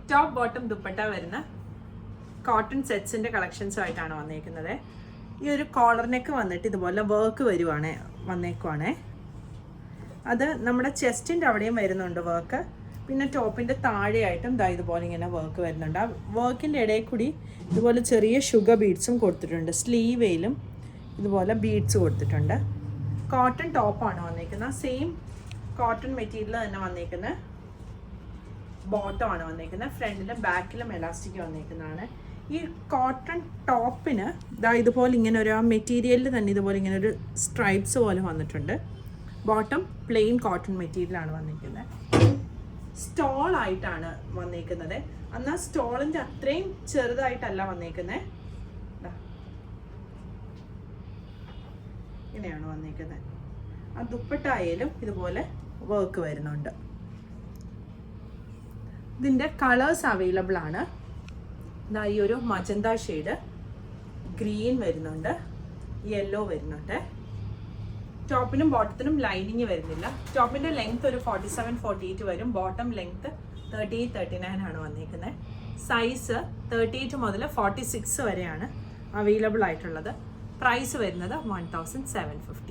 Top bottom dupatta വരുന്ന cotton സെറ്റ്സിൻ്റെ കളക്ഷൻസുമായിട്ടാണ് വന്നേക്കുന്നത്. ഈ ഒരു കോളർ നെക്ക് വന്നിട്ട് ഇതുപോലെ വർക്ക് വന്നേക്കുവാണേ. അത് നമ്മുടെ ചെസ്റ്റിൻ്റെ അവിടെയും വരുന്നുണ്ട് വർക്ക്. പിന്നെ ടോപ്പിൻ്റെ താഴെയായിട്ടും ഇതുപോലെ ഇങ്ങനെ വർക്ക് വരുന്നുണ്ട്. ആ വർക്കിൻ്റെ ഇടയിൽ കൂടി ഇതുപോലെ ചെറിയ ഷുഗർ ബീഡ്സും കൊടുത്തിട്ടുണ്ട്. സ്ലീവേലും ഇതുപോലെ ബീഡ്സ് കൊടുത്തിട്ടുണ്ട്. കോട്ടൺ ടോപ്പാണ് വന്നേക്കുന്നത്. സെയിം കോട്ടൺ മെറ്റീരിയൽ തന്നെ വന്നേക്കുന്നത്. ബോട്ടമാണ് വന്നേക്കുന്നത്. ഫ്രണ്ടിലും ബാക്കിലും എലാസ്റ്റിക് വന്നേക്കുന്നതാണ്. ഈ കോട്ടൺ ടോപ്പിന് ഇതുപോലെ ഇങ്ങനെ ഒരു മെറ്റീരിയലിൽ തന്നെ ഇതുപോലെ ഇങ്ങനെ ഒരു സ്ട്രൈപ്സ് പോലെ വന്നിട്ടുണ്ട്. ബോട്ടം പ്ലെയിൻ കോട്ടൺ മെറ്റീരിയലാണ് വന്നിരിക്കുന്നത്. സ്റ്റോൾ ആയിട്ടാണ് വന്നേക്കുന്നത്. എന്നാൽ സ്റ്റോളിൻ്റെ അത്രയും ചെറുതായിട്ടല്ല വന്നേക്കുന്നത്. ഇങ്ങനെയാണ് വന്നേക്കുന്നത്. ആ ദുപ്പട്ടായാലും ഇതുപോലെ വർക്ക് വരുന്നുണ്ട്. ഇതിൻ്റെ കളേഴ്സ് അവൈലബിൾ ആണ്. ഈ ഒരു മജന്ത ഷെയ്ഡ്, ഗ്രീൻ വരുന്നുണ്ട്, യെല്ലോ വരുന്നുണ്ട്. ടോപ്പിനും ബോട്ടത്തിനും ലൈനിങ് വരുന്നില്ല. ടോപ്പിൻ്റെ ലെങ്ത് ഒരു 47-48 വരും. ബോട്ടം ലെങ്ത് 38-39 ആണ് വന്നിരിക്കുന്നത്. സൈസ് 38 മുതൽ 46 വരെയാണ് അവൈലബിൾ ആയിട്ടുള്ളത്. പ്രൈസ് വരുന്നത് 1750.